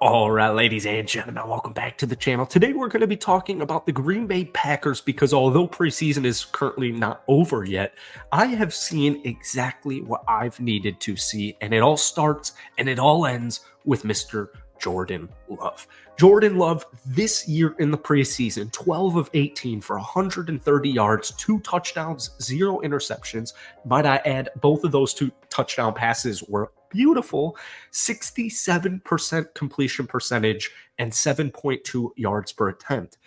All right, ladies and gentlemen, welcome back to the channel. Today we're going to be talking about the Green Bay Packers because although preseason is currently not over yet, I have seen exactly what I've needed to see, and it all starts and it all ends with Mr. Jordan Love. Jordan Love this year in the preseason, 12 of 18 for 130 yards, 2 touchdowns, 0 interceptions. Might I add, both of those 2 touchdown passes were beautiful. 67% completion percentage and 7.2 yards per attempt.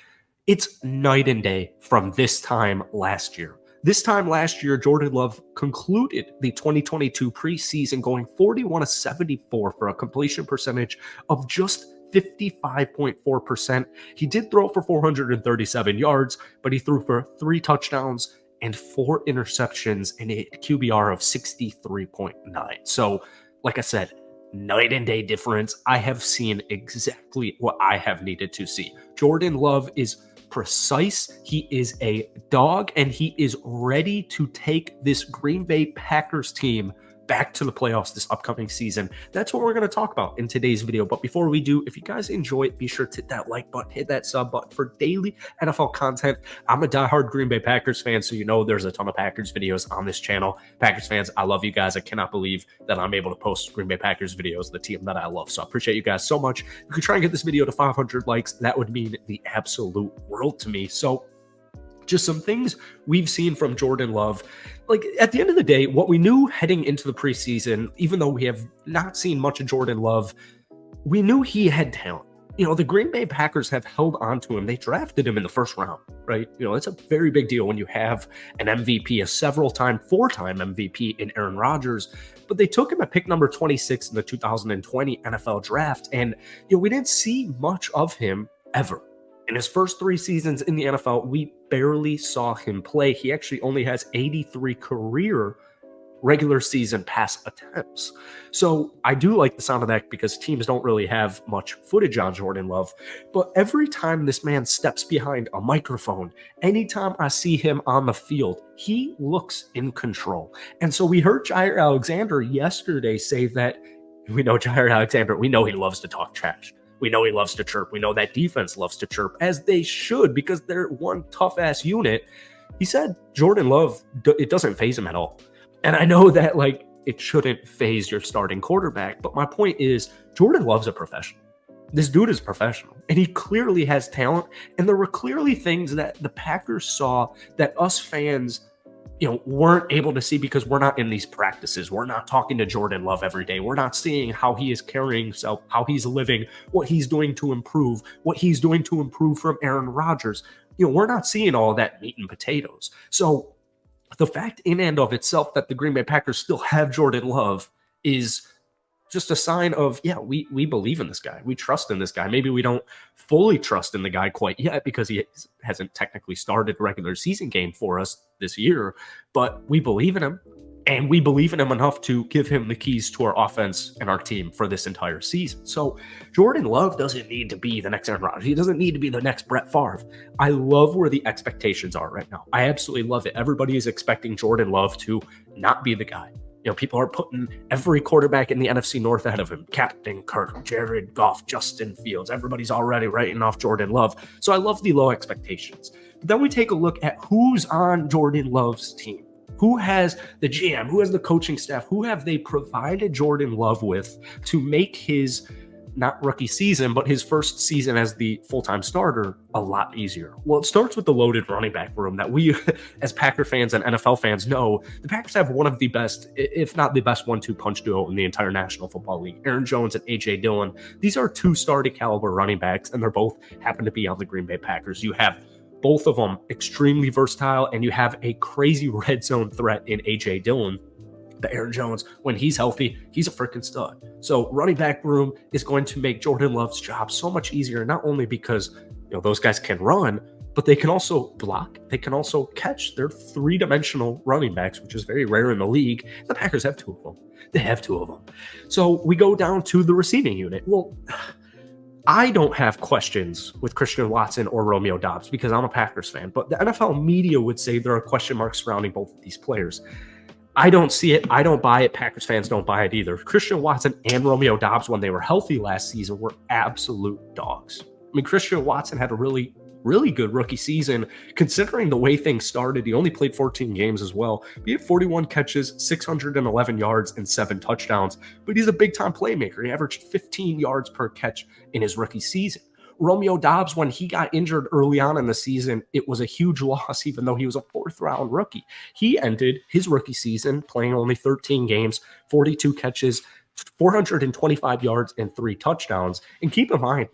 It's night and day from this time last year. This time last year, Jordan Love concluded the 2022 preseason going 41 of 74 for a completion percentage of just 55.4%. He did throw for 437 yards, but he threw for 3 touchdowns and 4 interceptions and a QBR of 63.9. So, like I said, night and day difference. I have seen exactly what I have needed to see. Jordan Love is precise. He is a dog, and he is ready to take this Green Bay Packers team back to the playoffs this upcoming season. That's what we're going to talk about in today's video. But before we do, if you guys enjoy it, be sure to hit that like button, hit that sub button for daily NFL content. I'm a diehard Green Bay Packers fan, so you know there's a ton of Packers videos on this channel. Packers fans, I love you guys. I cannot believe that I'm able to post Green Bay Packers videos, the team that I love. So I appreciate you guys so much. If you could try and get this video to 500 likes, that would mean the absolute world to me. So just some things we've seen from Jordan Love. Like, at the end of the day, what we knew heading into the preseason, even though we have not seen much of Jordan Love, we knew he had talent. You know, the Green Bay Packers have held on to him. They drafted him in the first round, right? You know, it's a very big deal when you have an MVP, a several-time, 4-time MVP in Aaron Rodgers. But they took him at pick number 26 in the 2020 NFL draft. And, you know, we didn't see much of him ever. In his first 3 seasons in the NFL, we barely saw him play. He actually only has 83 career regular season pass attempts. So I do like the sound of that because teams don't really have much footage on Jordan Love. But every time this man steps behind a microphone, anytime I see him on the field, he looks in control. And so we heard Jaire Alexander yesterday say that we know Jaire Alexander, we know he loves to talk trash. We know he loves to chirp. We know that defense loves to chirp, as they should, because they're one tough-ass unit. He said Jordan Love, it doesn't faze him at all. And I know that, like, it shouldn't faze your starting quarterback, but my point is Jordan Love's a professional. This dude is professional, and he clearly has talent, and there were clearly things that the Packers saw that us fans weren't able to see because we're not in these practices. We're not talking to Jordan Love every day. We're not seeing how he is carrying himself, how he's living, what he's doing to improve, from Aaron Rodgers. We're not seeing all that meat and potatoes. So the fact in and of itself that the Green Bay Packers still have Jordan Love is just a sign of, we believe in this guy. We trust in this guy. Maybe we don't fully trust in the guy quite yet because he hasn't technically started a regular season game for us this year, but we believe in him, and we believe in him enough to give him the keys to our offense and our team for this entire season. So Jordan Love doesn't need to be the next Aaron Rodgers. He doesn't need to be the next Brett Favre. I love where the expectations are right now. I absolutely love it. Everybody is expecting Jordan Love to not be the guy. People are putting every quarterback in the NFC North ahead of him. Captain Kirk, Jared Goff, Justin Fields. Everybody's already writing off Jordan Love. So I love the low expectations. But then we take a look at who's on Jordan Love's team. Who has the GM? Who has the coaching staff? Who have they provided Jordan Love with to make his, not rookie season, but his first season as the full-time starter a lot easier? Well, it starts with the loaded running back room that we, as Packer fans and NFL fans, know the Packers have one of the best, if not the best 1-2 punch duo in the entire National Football League. Aaron Jones and A.J. Dillon. These are 2 starting caliber running backs, and they're both happen to be on the Green Bay Packers. You have both of them extremely versatile, and you have a crazy red zone threat in A.J. Dillon. But Aaron Jones, when he's healthy, he's a freaking stud. So running back room is going to make Jordan Love's job so much easier, not only because those guys can run, but they can also block. They can also catch. They're 3-dimensional running backs, which is very rare in the league. The Packers have 2 of them. They have 2 of them. So we go down to the receiving unit. Well, I don't have questions with Christian Watson or Romeo Doubs because I'm a Packers fan, but the NFL media would say there are question marks surrounding both of these players. I don't see it. I don't buy it. Packers fans don't buy it either. Christian Watson and Romeo Doubs, when they were healthy last season, were absolute dogs. I mean, Christian Watson had a really good rookie season considering the way things started. He only played 14 games as well. He had 41 catches, 611 yards, and 7 touchdowns. But he's a big-time playmaker. He averaged 15 yards per catch in his rookie season. Romeo Doubs, when he got injured early on in the season, it was a huge loss, even though he was a 4th-round rookie. He ended his rookie season playing only 13 games, 42 catches, 425 yards, and 3 touchdowns. And keep in mind,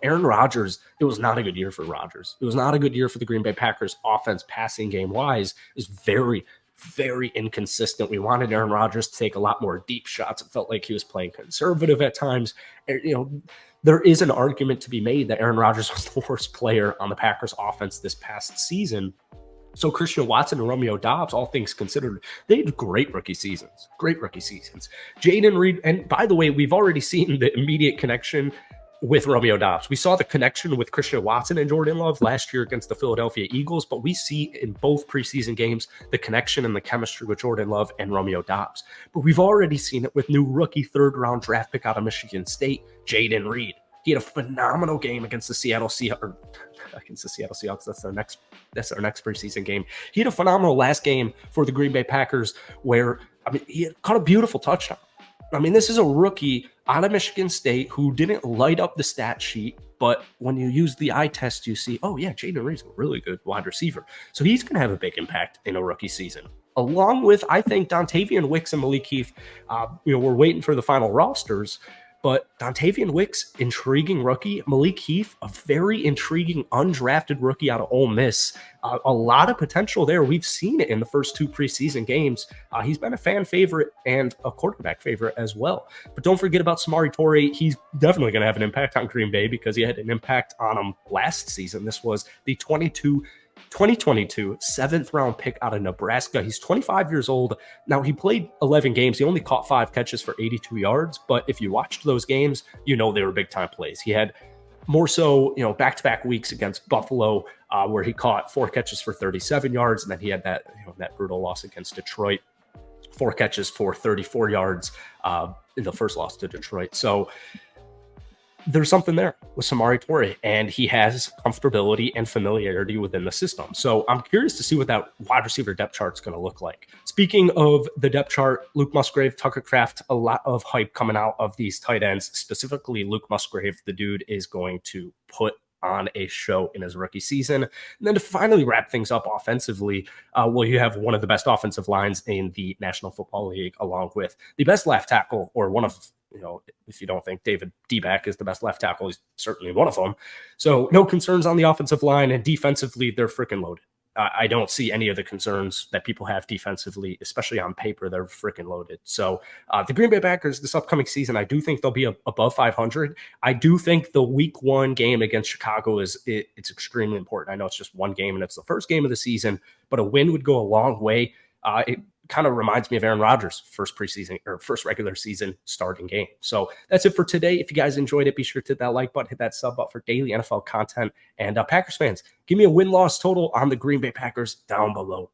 Aaron Rodgers, it was not a good year for Rodgers. It was not a good year for the Green Bay Packers offense passing game wise. Is very, very inconsistent. We wanted Aaron Rodgers to take a lot more deep shots. It felt like he was playing conservative at times. There is an argument to be made that Aaron Rodgers was the worst player on the Packers offense this past season. So Christian Watson and Romeo Doubs, all things considered, they had great rookie seasons. Jayden Reed, and by the way, we've already seen the immediate connection with Romeo Doubs. We saw the connection with Christian Watson and Jordan Love last year against the Philadelphia Eagles, but we see in both preseason games the connection and the chemistry with Jordan Love and Romeo Doubs. But we've already seen it with new rookie 3rd-round draft pick out of Michigan State, Jayden Reed. He had a phenomenal game against the Seattle Seahawks. That's our next preseason game. He had a phenomenal last game for the Green Bay Packers where, he had caught a beautiful touchdown. This is a rookie out of Michigan State who didn't light up the stat sheet, but when you use the eye test, you see, oh yeah, Jayden Reed's a really good wide receiver. So he's going to have a big impact in a rookie season. Along with, I think, Dontavian Wicks and Malik Heath, we're waiting for the final rosters, but Dontavian Wicks, intriguing rookie. Malik Heath, a very intriguing undrafted rookie out of Ole Miss. A lot of potential there. We've seen it in the first 2 preseason games. He's been a fan favorite and a quarterback favorite as well. But don't forget about Samori Toure. He's definitely going to have an impact on Green Bay because he had an impact on him last season. This was the 2022 7th-round pick out of Nebraska. He's 25 years old. Now, he played 11 games. He only caught 5 catches for 82 yards. But if you watched those games, they were big-time plays. He had more so, back-to-back weeks against Buffalo where he caught 4 catches for 37 yards. And then he had that brutal loss against Detroit, 4 catches for 34 yards in the first loss to Detroit. So there's something there with Samori Toure, and he has comfortability and familiarity within the system. So I'm curious to see what that wide receiver depth chart is going to look like. Speaking of the depth chart, Luke Musgrave, Tucker Kraft, a lot of hype coming out of these tight ends, specifically Luke Musgrave. The dude is going to put on a show in his rookie season. And then to finally wrap things up offensively, you have one of the best offensive lines in the National Football League, along with the best left tackle, or one of, if you don't think David Deback is the best left tackle, he's certainly one of them. So no concerns on the offensive line, and defensively, they're freaking loaded. I don't see any of the concerns that people have defensively, especially on paper. They're freaking loaded. So the Green Bay Packers this upcoming season, I do think they'll be above 500. I do think the week 1 game against Chicago it's extremely important. I know it's just one game and it's the first game of the season, but a win would go a long way. It kind of reminds me of Aaron Rodgers' first regular season starting game. So that's it for today. If you guys enjoyed it, be sure to hit that like button, hit that sub button for daily NFL content. And Packers fans, give me a win-loss total on the Green Bay Packers down below.